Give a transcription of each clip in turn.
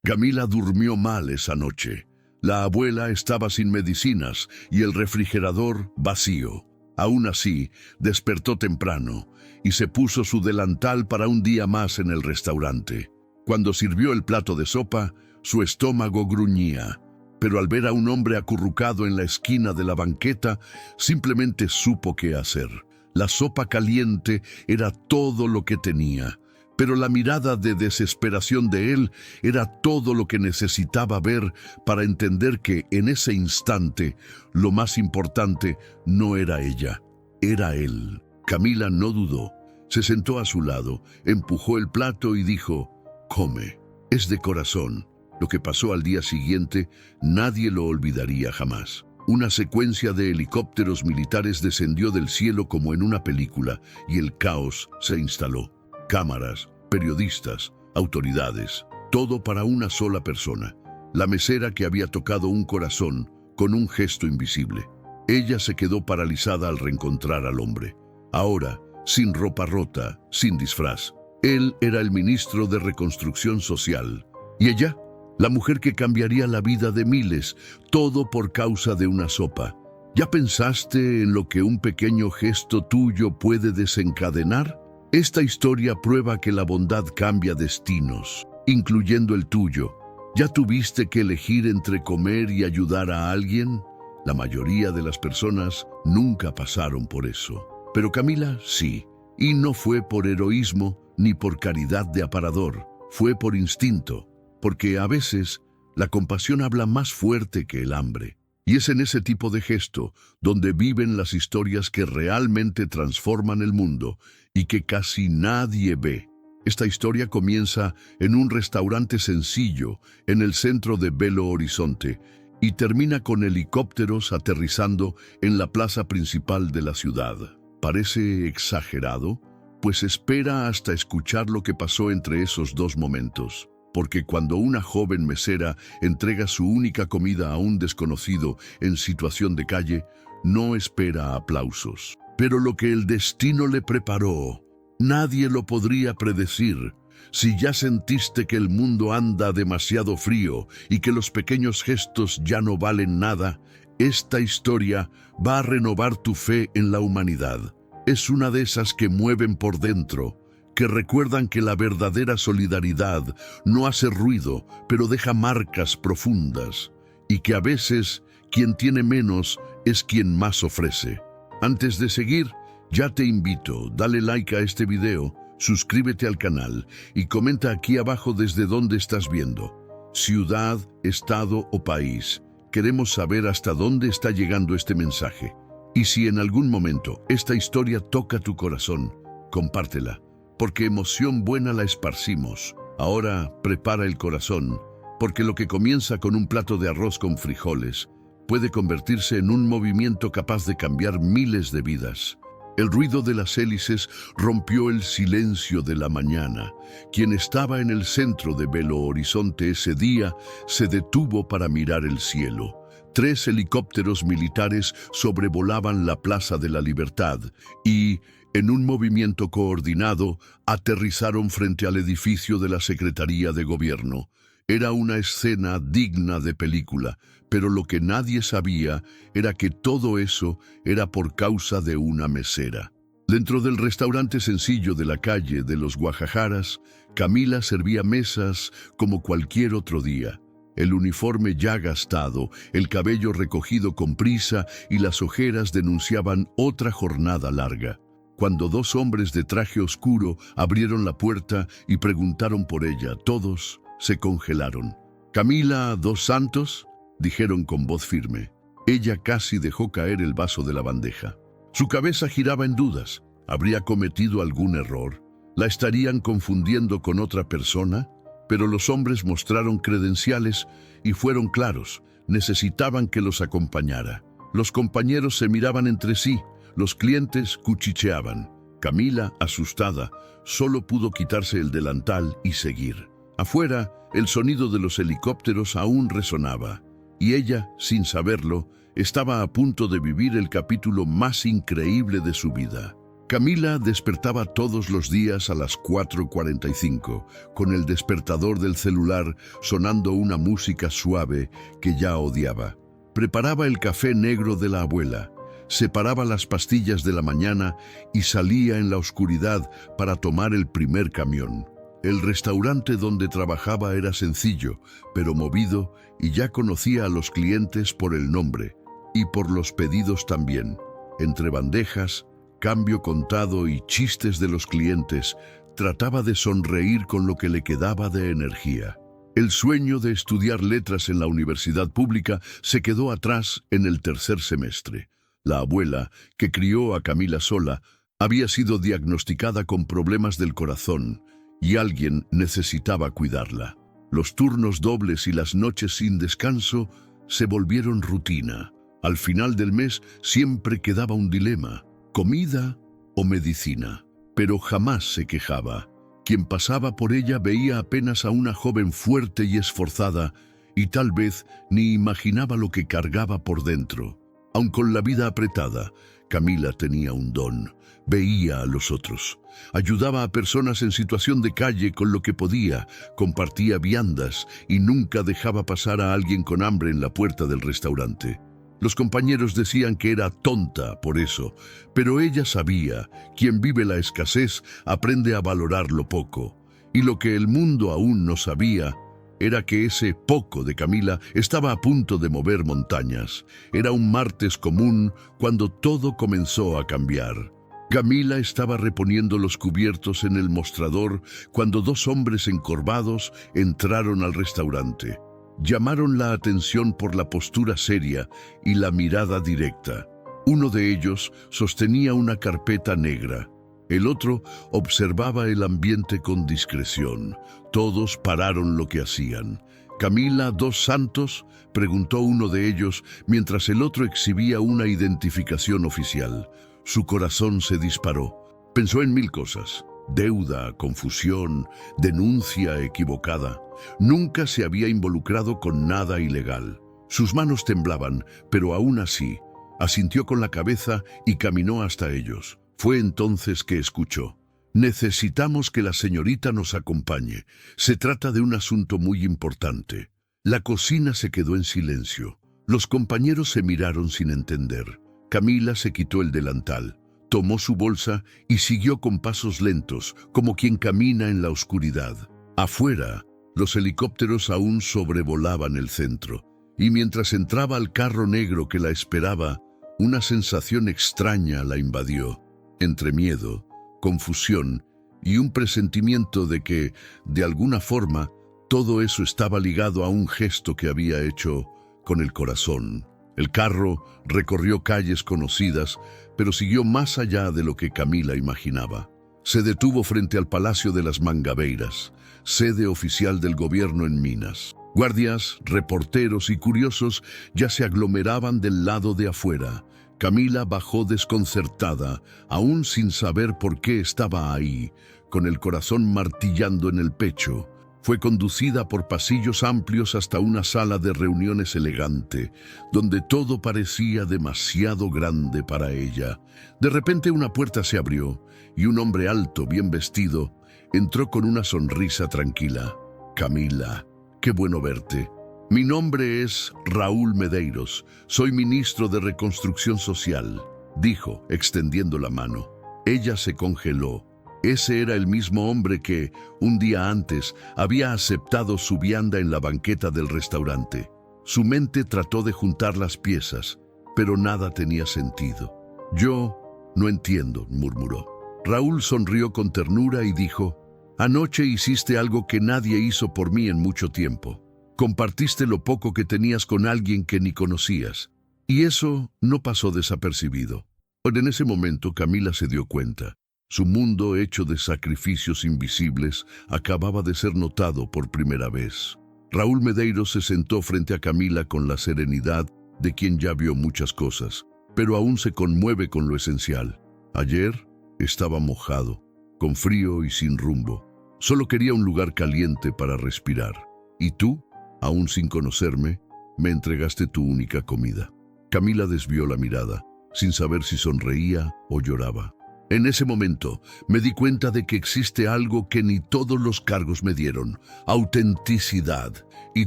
Camila durmió mal esa noche. La abuela estaba sin medicinas y el refrigerador vacío. Aún así, despertó temprano y se puso su delantal para un día más en el restaurante. Cuando sirvió el plato de sopa, su estómago gruñía. Pero al ver a un hombre acurrucado en la esquina de la banqueta, simplemente supo qué hacer. La sopa caliente era todo lo que tenía, pero la mirada de desesperación de él era todo lo que necesitaba ver para entender que en ese instante lo más importante no era ella, era él. Camila no dudó. Se sentó a su lado, empujó el plato y dijo: «Come, es de corazón». Lo que pasó al día siguiente, nadie lo olvidaría jamás. Una secuencia de helicópteros militares descendió del cielo como en una película y el caos se instaló. Cámaras, periodistas, autoridades, todo para una sola persona, la mesera que había tocado un corazón con un gesto invisible. Ella se quedó paralizada al reencontrar al hombre. Ahora, sin ropa rota, sin disfraz. Él era el ministro de Reconstrucción Social. ¿Y ella? La mujer que cambiaría la vida de miles, todo por causa de una sopa. ¿Ya pensaste en lo que un pequeño gesto tuyo puede desencadenar? Esta historia prueba que la bondad cambia destinos, incluyendo el tuyo. ¿Ya tuviste que elegir entre comer y ayudar a alguien? La mayoría de las personas nunca pasaron por eso. Pero Camila sí, y no fue por heroísmo ni por caridad de aparador, fue por instinto. Porque a veces la compasión habla más fuerte que el hambre. Y es en ese tipo de gesto donde viven las historias que realmente transforman el mundo y que casi nadie ve. Esta historia comienza en un restaurante sencillo en el centro de Belo Horizonte y termina con helicópteros aterrizando en la plaza principal de la ciudad. Parece exagerado, pues espera hasta escuchar lo que pasó entre esos dos momentos. Porque cuando una joven mesera entrega su única comida a un desconocido en situación de calle, no espera aplausos. Pero lo que el destino le preparó, nadie lo podría predecir. Si ya sentiste que el mundo anda demasiado frío y que los pequeños gestos ya no valen nada, esta historia va a renovar tu fe en la humanidad. Es una de esas que mueven por dentro, que recuerdan que la verdadera solidaridad no hace ruido, pero deja marcas profundas, y que a veces quien tiene menos es quien más ofrece. Antes de seguir, ya te invito, dale like a este video, suscríbete al canal y comenta aquí abajo desde dónde estás viendo. Ciudad, estado o país. Queremos saber hasta dónde está llegando este mensaje. Y si en algún momento esta historia toca tu corazón, compártela. Porque emoción buena la esparcimos. Ahora prepara el corazón, porque lo que comienza con un plato de arroz con frijoles puede convertirse en un movimiento capaz de cambiar miles de vidas. El ruido de las hélices rompió el silencio de la mañana. Quien estaba en el centro de Belo Horizonte ese día se detuvo para mirar el cielo. 3 helicópteros militares sobrevolaban la Plaza de la Libertad y, en un movimiento coordinado, aterrizaron frente al edificio de la Secretaría de Gobierno. Era una escena digna de película, pero lo que nadie sabía era que todo eso era por causa de una mesera. Dentro del restaurante sencillo de la calle de los Guajajaras, Camila servía mesas como cualquier otro día. El uniforme ya gastado, el cabello recogido con prisa y las ojeras denunciaban otra jornada larga. Cuando 2 hombres de traje oscuro abrieron la puerta y preguntaron por ella, todos se congelaron. «¿Camila dos Santos?», dijeron con voz firme. Ella casi dejó caer el vaso de la bandeja. Su cabeza giraba en dudas. ¿Habría cometido algún error? ¿La estarían confundiendo con otra persona? Pero los hombres mostraron credenciales y fueron claros. Necesitaban que los acompañara. Los compañeros se miraban entre sí. Los clientes cuchicheaban. Camila, asustada, solo pudo quitarse el delantal y seguir. Afuera, el sonido de los helicópteros aún resonaba, y ella, sin saberlo, estaba a punto de vivir el capítulo más increíble de su vida. Camila despertaba todos los días a las 4:45, con el despertador del celular sonando una música suave que ya odiaba. Preparaba el café negro de la abuela, separaba las pastillas de la mañana y salía en la oscuridad para tomar el primer camión. El restaurante donde trabajaba era sencillo, pero movido, y ya conocía a los clientes por el nombre, y por los pedidos también. Entre bandejas, cambio contado y chistes de los clientes, trataba de sonreír con lo que le quedaba de energía. El sueño de estudiar letras en la universidad pública se quedó atrás en el tercer semestre. La abuela, que crió a Camila sola, había sido diagnosticada con problemas del corazón y alguien necesitaba cuidarla. Los turnos dobles y las noches sin descanso se volvieron rutina. Al final del mes siempre quedaba un dilema: comida o medicina. Pero jamás se quejaba. Quien pasaba por ella veía apenas a una joven fuerte y esforzada, y tal vez ni imaginaba lo que cargaba por dentro. Aun con la vida apretada, Camila tenía un don. Veía a los otros. Ayudaba a personas en situación de calle con lo que podía, compartía viandas y nunca dejaba pasar a alguien con hambre en la puerta del restaurante. Los compañeros decían que era tonta por eso, pero ella sabía: quien vive la escasez aprende a valorar lo poco. Y lo que el mundo aún no sabía era que ese poco de Camila estaba a punto de mover montañas. Era un martes común cuando todo comenzó a cambiar. Camila estaba reponiendo los cubiertos en el mostrador cuando dos hombres encorvados entraron al restaurante. Llamaron la atención por la postura seria y la mirada directa. Uno de ellos sostenía una carpeta negra. El otro observaba el ambiente con discreción. Todos pararon lo que hacían. «¿Camila dos Santos?», preguntó uno de ellos mientras el otro exhibía una identificación oficial. Su corazón se disparó. Pensó en 1000 cosas. Deuda, confusión, denuncia equivocada. Nunca se había involucrado con nada ilegal. Sus manos temblaban, pero aún así, asintió con la cabeza y caminó hasta ellos. Fue entonces que escuchó: «Necesitamos que la señorita nos acompañe. Se trata de un asunto muy importante». La cocina se quedó en silencio. Los compañeros se miraron sin entender. Camila se quitó el delantal, tomó su bolsa y siguió con pasos lentos, como quien camina en la oscuridad. Afuera, los helicópteros aún sobrevolaban el centro, y mientras entraba al carro negro que la esperaba, una sensación extraña la invadió, entre miedo, confusión y un presentimiento de que, de alguna forma, todo eso estaba ligado a un gesto que había hecho con el corazón. El carro recorrió calles conocidas, pero siguió más allá de lo que Camila imaginaba. Se detuvo frente al Palacio de las Mangabeiras, sede oficial del gobierno en Minas. Guardias, reporteros y curiosos ya se aglomeraban del lado de afuera. Camila bajó desconcertada, aún sin saber por qué estaba ahí, con el corazón martillando en el pecho. Fue conducida por pasillos amplios hasta una sala de reuniones elegante, donde todo parecía demasiado grande para ella. De repente una puerta se abrió y un hombre alto, bien vestido, entró con una sonrisa tranquila. «Camila, qué bueno verte. Mi nombre es Raúl Medeiros. Soy ministro de Reconstrucción Social», dijo, extendiendo la mano. Ella se congeló. Ese era el mismo hombre que, un día antes, había aceptado su vianda en la banqueta del restaurante. Su mente trató de juntar las piezas, pero nada tenía sentido. «Yo no entiendo», murmuró. Raúl sonrió con ternura y dijo: «Anoche hiciste algo que nadie hizo por mí en mucho tiempo. Compartiste lo poco que tenías con alguien que ni conocías. Y eso no pasó desapercibido». En ese momento Camila se dio cuenta. Su mundo hecho de sacrificios invisibles acababa de ser notado por primera vez. Raúl Medeiros se sentó frente a Camila con la serenidad de quien ya vio muchas cosas, pero aún se conmueve con lo esencial. Ayer estaba mojado, con frío y sin rumbo. Solo quería un lugar caliente para respirar. Y tú, aún sin conocerme, me entregaste tu única comida. Camila desvió la mirada, sin saber si sonreía o lloraba. En ese momento me di cuenta de que existe algo que ni todos los cargos me dieron: autenticidad. Y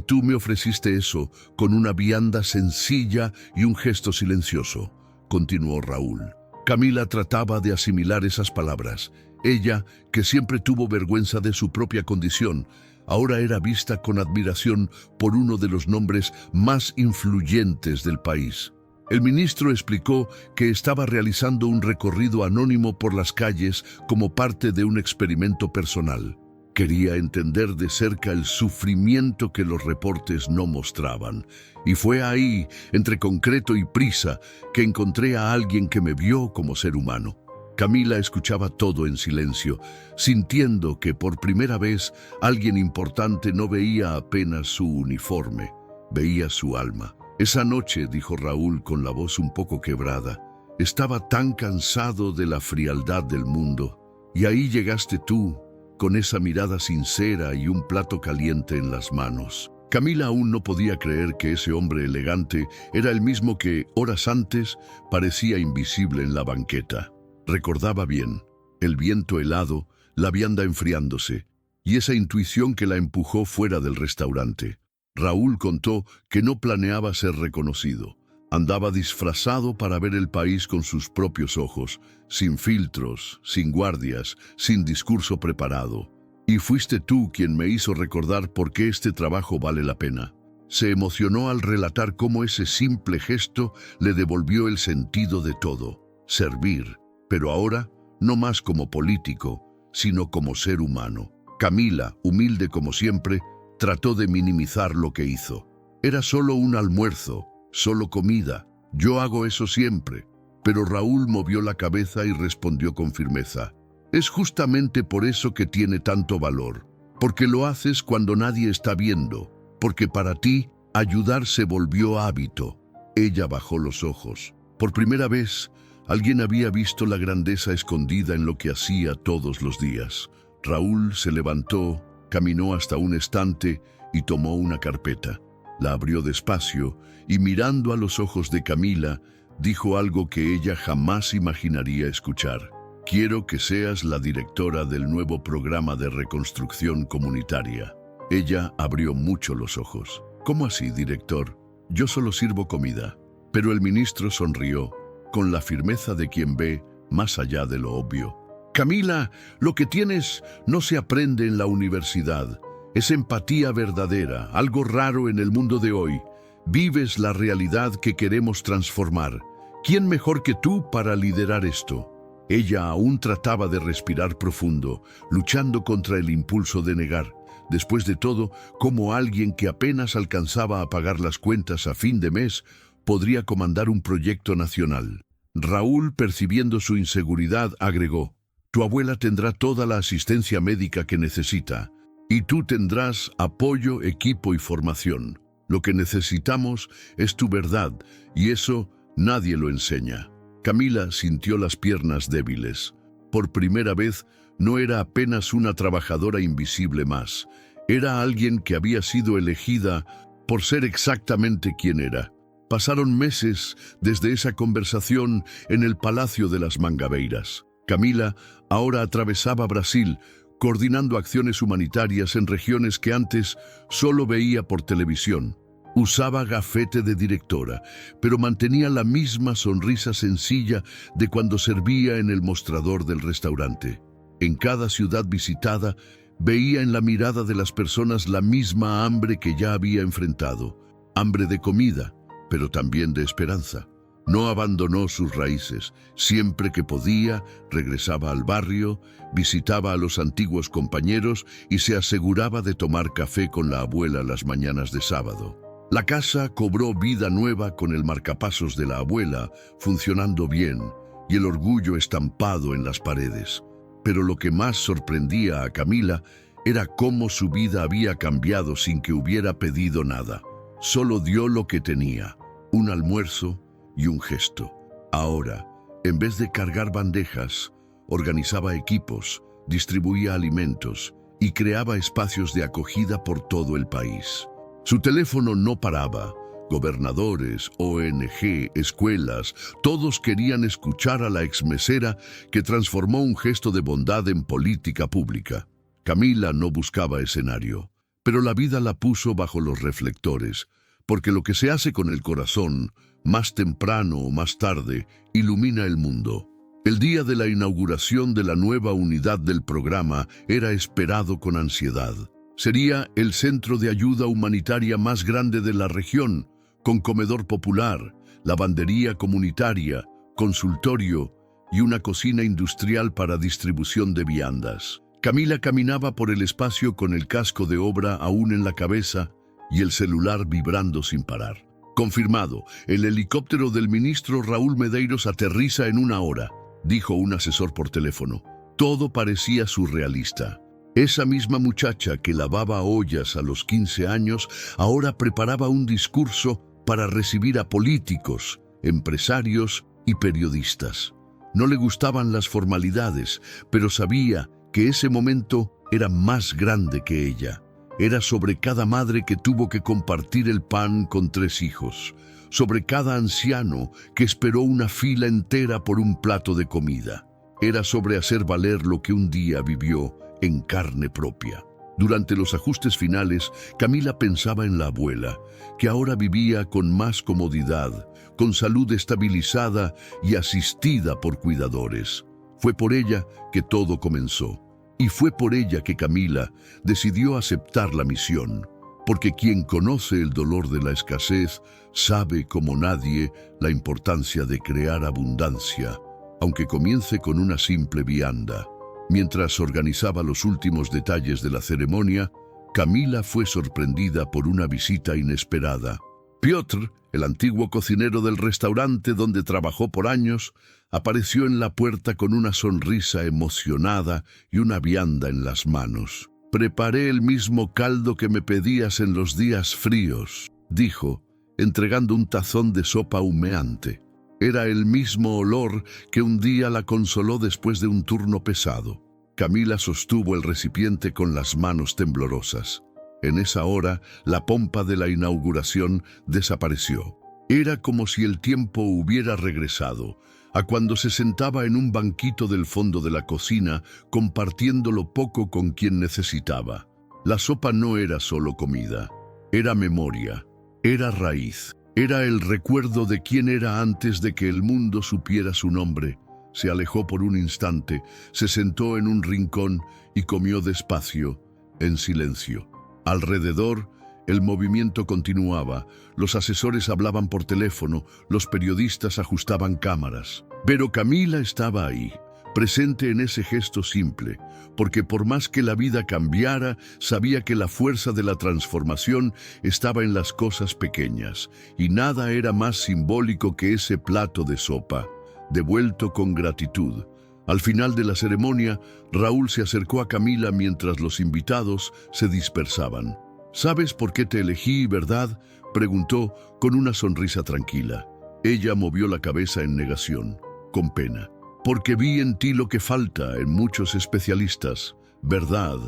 tú me ofreciste eso con una vianda sencilla y un gesto silencioso, continuó Raúl. Camila trataba de asimilar esas palabras. Ella, que siempre tuvo vergüenza de su propia condición, ahora era vista con admiración por uno de los nombres más influyentes del país. El ministro explicó que estaba realizando un recorrido anónimo por las calles como parte de un experimento personal. Quería entender de cerca el sufrimiento que los reportes no mostraban. Y fue ahí, entre concreto y prisa, que encontré a alguien que me vio como ser humano. Camila escuchaba todo en silencio, sintiendo que por primera vez alguien importante no veía apenas su uniforme, veía su alma. Esa noche, dijo Raúl con la voz un poco quebrada, estaba tan cansado de la frialdad del mundo. Y ahí llegaste tú, con esa mirada sincera y un plato caliente en las manos. Camila aún no podía creer que ese hombre elegante era el mismo que, horas antes, parecía invisible en la banqueta. Recordaba bien, el viento helado, la vianda enfriándose, y esa intuición que la empujó fuera del restaurante. Raúl contó que no planeaba ser reconocido. Andaba disfrazado para ver el país con sus propios ojos, sin filtros, sin guardias, sin discurso preparado. Y fuiste tú quien me hizo recordar por qué este trabajo vale la pena. Se emocionó al relatar cómo ese simple gesto le devolvió el sentido de todo: servir, pero ahora no más como político, sino como ser humano. Camila, humilde como siempre, trató de minimizar lo que hizo. Era solo un almuerzo, solo comida. Yo hago eso siempre. Pero Raúl movió la cabeza y respondió con firmeza: es justamente por eso que tiene tanto valor, porque lo haces cuando nadie está viendo, porque para ti ayudar se volvió hábito. Ella bajó los ojos. Por primera vez, alguien había visto la grandeza escondida en lo que hacía todos los días. Raúl se levantó, caminó hasta un estante y tomó una carpeta. La abrió despacio y, mirando a los ojos de Camila, dijo algo que ella jamás imaginaría escuchar: quiero que seas la directora del nuevo programa de reconstrucción comunitaria. Ella abrió mucho los ojos. ¿Cómo así, director? Yo solo sirvo comida. Pero el ministro sonrió, con la firmeza de quien ve más allá de lo obvio. Camila, lo que tienes no se aprende en la universidad. Es empatía verdadera, algo raro en el mundo de hoy. Vives la realidad que queremos transformar. ¿Quién mejor que tú para liderar esto? Ella aún trataba de respirar profundo, luchando contra el impulso de negar. Después de todo, ¿cómo alguien que apenas alcanzaba a pagar las cuentas a fin de mes podría comandar un proyecto nacional? Raúl, percibiendo su inseguridad, agregó: tu abuela tendrá toda la asistencia médica que necesita, y tú tendrás apoyo, equipo y formación. Lo que necesitamos es tu verdad, y eso nadie lo enseña. Camila sintió las piernas débiles. Por primera vez, no era apenas una trabajadora invisible más. Era alguien que había sido elegida por ser exactamente quien era. Pasaron meses desde esa conversación en el Palacio de las Mangabeiras. Camila ahora atravesaba Brasil, coordinando acciones humanitarias en regiones que antes solo veía por televisión. Usaba gafete de directora, pero mantenía la misma sonrisa sencilla de cuando servía en el mostrador del restaurante. En cada ciudad visitada, veía en la mirada de las personas la misma hambre que ya había enfrentado. Hambre de comida, pero también de esperanza. No abandonó sus raíces. Siempre que podía, regresaba al barrio, visitaba a los antiguos compañeros y se aseguraba de tomar café con la abuela las mañanas de sábado. La casa cobró vida nueva con el marcapasos de la abuela funcionando bien y el orgullo estampado en las paredes. Pero lo que más sorprendía a Camila era cómo su vida había cambiado sin que hubiera pedido nada. Solo dio lo que tenía: un almuerzo y un gesto. Ahora, en vez de cargar bandejas, organizaba equipos, distribuía alimentos y creaba espacios de acogida por todo el país. Su teléfono no paraba. Gobernadores, ONG, escuelas, todos querían escuchar a la exmesera que transformó un gesto de bondad en política pública. Camila no buscaba escenario, pero la vida la puso bajo los reflectores, porque lo que se hace con el corazón, más temprano o más tarde, ilumina el mundo. El día de la inauguración de la nueva unidad del programa era esperado con ansiedad. Sería el centro de ayuda humanitaria más grande de la región, con comedor popular, lavandería comunitaria, consultorio y una cocina industrial para distribución de viandas. Camila caminaba por el espacio con el casco de obra aún en la cabeza y el celular vibrando sin parar. Confirmado, el helicóptero del ministro Raúl Medeiros aterriza en 1 hora, dijo un asesor por teléfono. Todo parecía surrealista. Esa misma muchacha que lavaba ollas a los 15 años ahora preparaba un discurso para recibir a políticos, empresarios y periodistas. No le gustaban las formalidades, pero sabía que ese momento era más grande que ella. Era sobre cada madre que tuvo que compartir el pan con 3 hijos, sobre cada anciano que esperó una fila entera por un plato de comida. Era sobre hacer valer lo que un día vivió en carne propia. Durante los ajustes finales, Camila pensaba en la abuela, que ahora vivía con más comodidad, con salud estabilizada y asistida por cuidadores. Fue por ella que todo comenzó. Y fue por ella que Camila decidió aceptar la misión, porque quien conoce el dolor de la escasez sabe como nadie la importancia de crear abundancia, aunque comience con una simple vianda. Mientras organizaba los últimos detalles de la ceremonia, Camila fue sorprendida por una visita inesperada. Piotr, el antiguo cocinero del restaurante donde trabajó por años, apareció en la puerta con una sonrisa emocionada y una vianda en las manos. «Preparé el mismo caldo que me pedías en los días fríos», dijo, entregando un tazón de sopa humeante. Era el mismo olor que un día la consoló después de un turno pesado. Camila sostuvo el recipiente con las manos temblorosas. En esa hora, la pompa de la inauguración desapareció. Era como si el tiempo hubiera regresado, a cuando se sentaba en un banquito del fondo de la cocina, compartiendo lo poco con quien necesitaba. La sopa no era solo comida, era memoria, era raíz, era el recuerdo de quién era antes de que el mundo supiera su nombre. Se alejó por un instante, se sentó en un rincón y comió despacio, en silencio. Alrededor, el movimiento continuaba, los asesores hablaban por teléfono, los periodistas ajustaban cámaras. Pero Camila estaba ahí, presente en ese gesto simple, porque por más que la vida cambiara, sabía que la fuerza de la transformación estaba en las cosas pequeñas, y nada era más simbólico que ese plato de sopa, devuelto con gratitud. Al final de la ceremonia, Raúl se acercó a Camila mientras los invitados se dispersaban. «¿Sabes por qué te elegí, verdad?», preguntó con una sonrisa tranquila. Ella movió la cabeza en negación, con pena. «Porque vi en ti lo que falta en muchos especialistas, ¿verdad?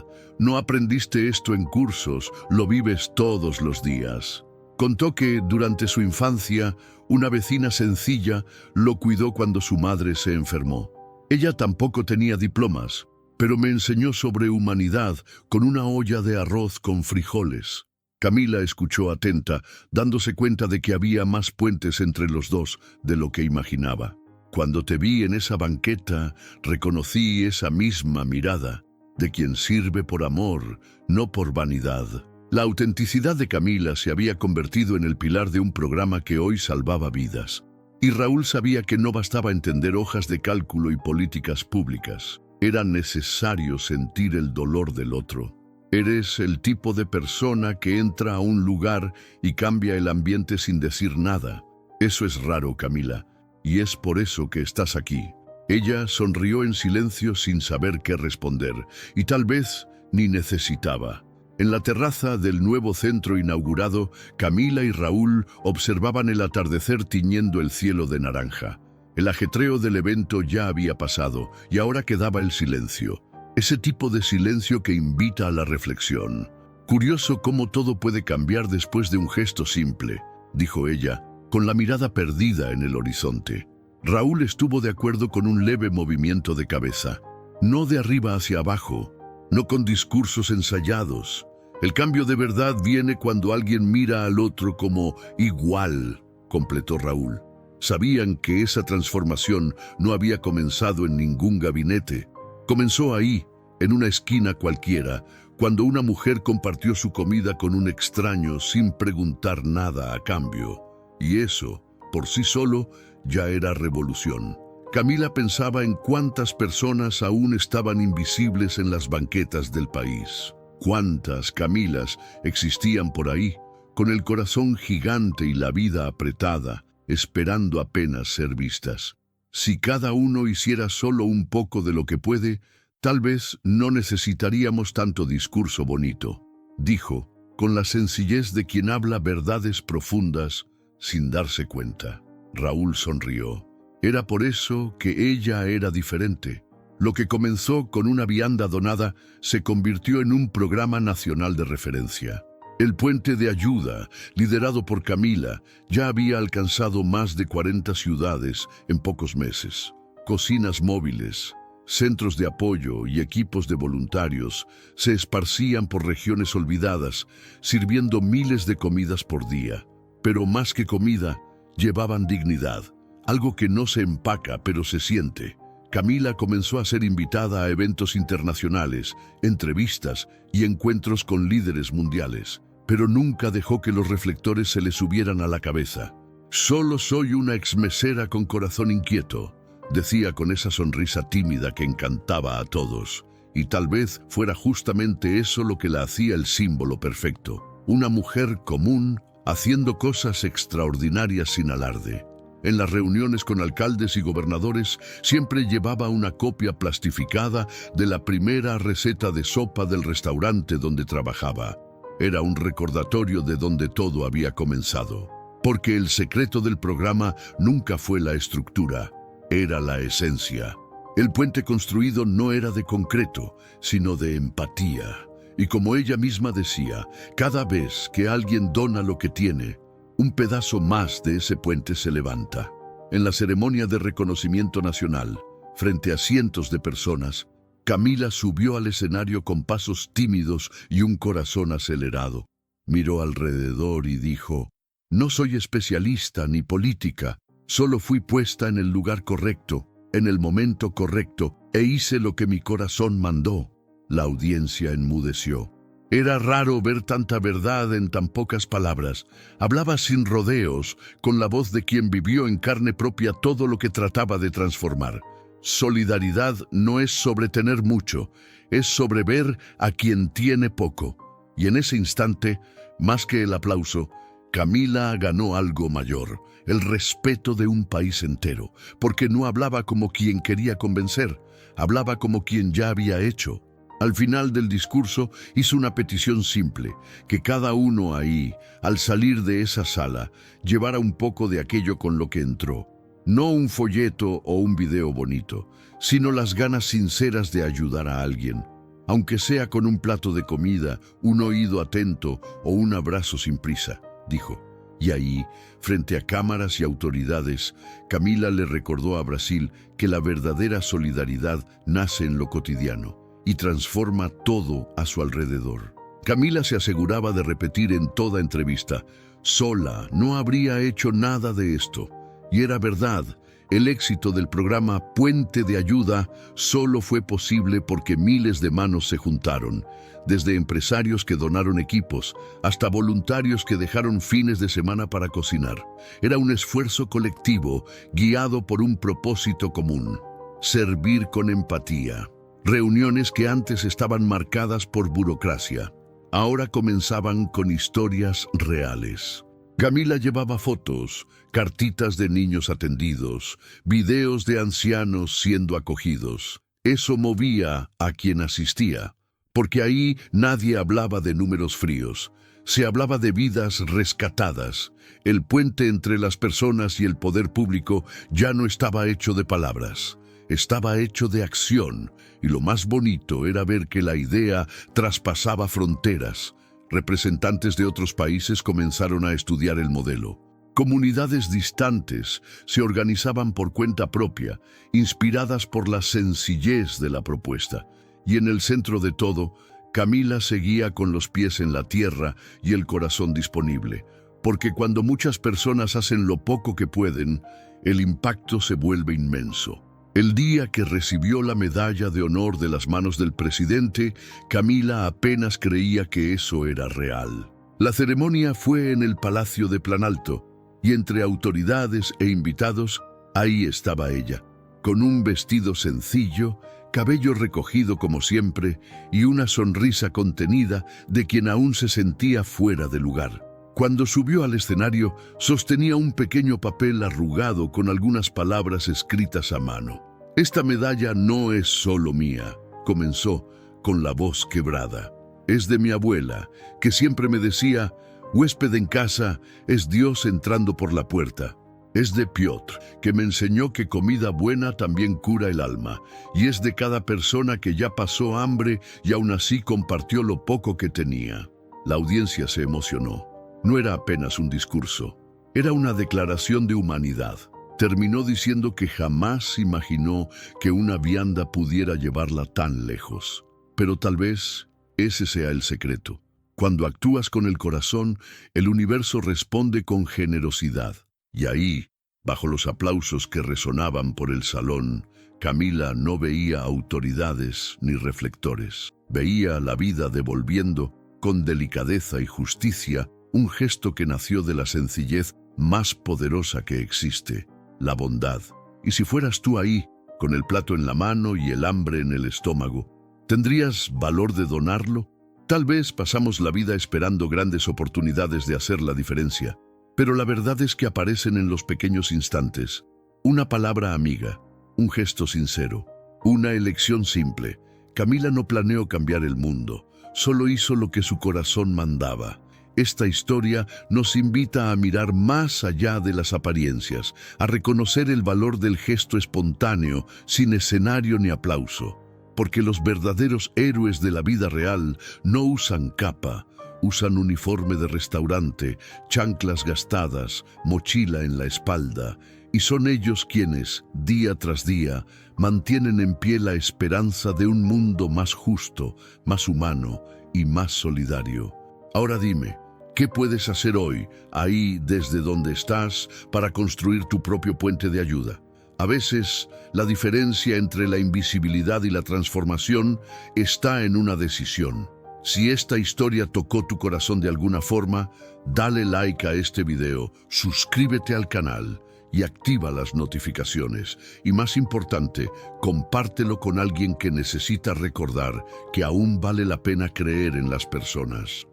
No aprendiste esto en cursos, lo vives todos los días». Contó que, durante su infancia, una vecina sencilla lo cuidó cuando su madre se enfermó. Ella tampoco tenía diplomas, pero me enseñó sobre humanidad con una olla de arroz con frijoles. Camila escuchó atenta, dándose cuenta de que había más puentes entre los dos de lo que imaginaba. «Cuando te vi en esa banqueta, reconocí esa misma mirada, de quien sirve por amor, no por vanidad». La autenticidad de Camila se había convertido en el pilar de un programa que hoy salvaba vidas. Y Raúl sabía que no bastaba entender hojas de cálculo y políticas públicas. Era necesario sentir el dolor del otro. Eres el tipo de persona que entra a un lugar y cambia el ambiente sin decir nada. Eso es raro, Camila, y es por eso que estás aquí. Ella sonrió en silencio sin saber qué responder, y tal vez ni necesitaba. En la terraza del nuevo centro inaugurado, Camila y Raúl observaban el atardecer tiñendo el cielo de naranja. El ajetreo del evento ya había pasado y ahora quedaba el silencio. Ese tipo de silencio que invita a la reflexión. Curioso cómo todo puede cambiar después de un gesto simple. dijo ella, con la mirada perdida en el horizonte. Raúl estuvo de acuerdo con un leve movimiento de cabeza. No de arriba hacia abajo, no con discursos ensayados. El cambio de verdad viene cuando alguien mira al otro como igual, completó Raúl. Sabían que esa transformación no había comenzado en ningún gabinete. Comenzó ahí, en una esquina cualquiera, cuando una mujer compartió su comida con un extraño sin preguntar nada a cambio. Y eso, por sí solo, ya era revolución. Camila pensaba en cuántas personas aún estaban invisibles en las banquetas del país. Cuántas Camilas existían por ahí, con el corazón gigante y la vida apretada, esperando apenas ser vistas. Si cada uno hiciera solo un poco de lo que puede, tal vez no necesitaríamos tanto discurso bonito, dijo, con la sencillez de quien habla verdades profundas sin darse cuenta. Raúl sonrió. Era por eso que ella era diferente. Lo que comenzó con una vianda donada se convirtió en un programa nacional de referencia. El puente de ayuda, liderado por Camila, ya había alcanzado más de 40 ciudades en pocos meses. Cocinas móviles, centros de apoyo y equipos de voluntarios se esparcían por regiones olvidadas, sirviendo miles de comidas por día. Pero más que comida, llevaban dignidad, algo que no se empaca pero se siente. Camila comenzó a ser invitada a eventos internacionales, entrevistas y encuentros con líderes mundiales, pero nunca dejó que los reflectores se le subieran a la cabeza. «Solo soy una exmesera con corazón inquieto», decía con esa sonrisa tímida que encantaba a todos. Y tal vez fuera justamente eso lo que la hacía el símbolo perfecto. Una mujer común, haciendo cosas extraordinarias sin alarde. En las reuniones con alcaldes y gobernadores siempre llevaba una copia plastificada de la primera receta de sopa del restaurante donde trabajaba. Era un recordatorio de donde todo había comenzado. Porque el secreto del programa nunca fue la estructura, era la esencia. El puente construido no era de concreto, sino de empatía. Y como ella misma decía, cada vez que alguien dona lo que tiene, un pedazo más de ese puente se levanta. En la ceremonia de reconocimiento nacional, frente a cientos de personas, Camila subió al escenario con pasos tímidos y un corazón acelerado. Miró alrededor y dijo, «No soy especialista ni política, solo fui puesta en el lugar correcto, en el momento correcto, e hice lo que mi corazón mandó». La audiencia enmudeció. Era raro ver tanta verdad en tan pocas palabras. Hablaba sin rodeos, con la voz de quien vivió en carne propia todo lo que trataba de transformar. Solidaridad no es sobre tener mucho, es sobre ver a quien tiene poco. Y en ese instante, más que el aplauso, Camila ganó algo mayor, el respeto de un país entero, porque no hablaba como quien quería convencer, hablaba como quien ya había hecho. Al final del discurso hizo una petición simple, que cada uno ahí, al salir de esa sala, llevara un poco de aquello con lo que entró. No un folleto o un video bonito, sino las ganas sinceras de ayudar a alguien, aunque sea con un plato de comida, un oído atento o un abrazo sin prisa, dijo. Y ahí, frente a cámaras y autoridades, Camila le recordó a Brasil que la verdadera solidaridad nace en lo cotidiano y transforma todo a su alrededor. Camila se aseguraba de repetir en toda entrevista, sola no habría hecho nada de esto. Y era verdad, el éxito del programa Puente de Ayuda solo fue posible porque miles de manos se juntaron, desde empresarios que donaron equipos hasta voluntarios que dejaron fines de semana para cocinar. Era un esfuerzo colectivo guiado por un propósito común, servir con empatía. Reuniones que antes estaban marcadas por burocracia, ahora comenzaban con historias reales. Camila llevaba fotos, cartitas de niños atendidos, videos de ancianos siendo acogidos. Eso movía a quien asistía, porque ahí nadie hablaba de números fríos. Se hablaba de vidas rescatadas. El puente entre las personas y el poder público ya no estaba hecho de palabras. Estaba hecho de acción, y lo más bonito era ver que la idea traspasaba fronteras. Representantes de otros países comenzaron a estudiar el modelo. Comunidades distantes se organizaban por cuenta propia, inspiradas por la sencillez de la propuesta. Y en el centro de todo, Camila seguía con los pies en la tierra y el corazón disponible, porque cuando muchas personas hacen lo poco que pueden, el impacto se vuelve inmenso. El día que recibió la medalla de honor de las manos del presidente, Camila apenas creía que eso era real. La ceremonia fue en el Palacio de Planalto, y entre autoridades e invitados, ahí estaba ella, con un vestido sencillo, cabello recogido como siempre y una sonrisa contenida de quien aún se sentía fuera de lugar. Cuando subió al escenario, sostenía un pequeño papel arrugado con algunas palabras escritas a mano. «Esta medalla no es solo mía», comenzó con la voz quebrada. «Es de mi abuela, que siempre me decía, huésped en casa es Dios entrando por la puerta. Es de Piotr, que me enseñó que comida buena también cura el alma, y es de cada persona que ya pasó hambre y aún así compartió lo poco que tenía». La audiencia se emocionó. No era apenas un discurso, era una declaración de humanidad. Terminó diciendo que jamás imaginó que una vianda pudiera llevarla tan lejos. Pero tal vez ese sea el secreto. Cuando actúas con el corazón, el universo responde con generosidad. Y ahí, bajo los aplausos que resonaban por el salón, Camila no veía autoridades ni reflectores. Veía la vida devolviendo, con delicadeza y justicia, un gesto que nació de la sencillez más poderosa que existe, la bondad. Y si fueras tú ahí, con el plato en la mano y el hambre en el estómago, ¿tendrías valor de donarlo? Tal vez pasamos la vida esperando grandes oportunidades de hacer la diferencia, pero la verdad es que aparecen en los pequeños instantes. Una palabra amiga, un gesto sincero, una elección simple. Camila no planeó cambiar el mundo, solo hizo lo que su corazón mandaba. Esta historia nos invita a mirar más allá de las apariencias, a reconocer el valor del gesto espontáneo, sin escenario ni aplauso. Porque los verdaderos héroes de la vida real no usan capa, usan uniforme de restaurante, chanclas gastadas, mochila en la espalda, y son ellos quienes, día tras día, mantienen en pie la esperanza de un mundo más justo, más humano y más solidario. Ahora dime, ¿qué puedes hacer hoy, ahí desde donde estás, para construir tu propio puente de ayuda? A veces, la diferencia entre la invisibilidad y la transformación está en una decisión. Si esta historia tocó tu corazón de alguna forma, dale like a este video, suscríbete al canal y activa las notificaciones. Y más importante, compártelo con alguien que necesita recordar que aún vale la pena creer en las personas.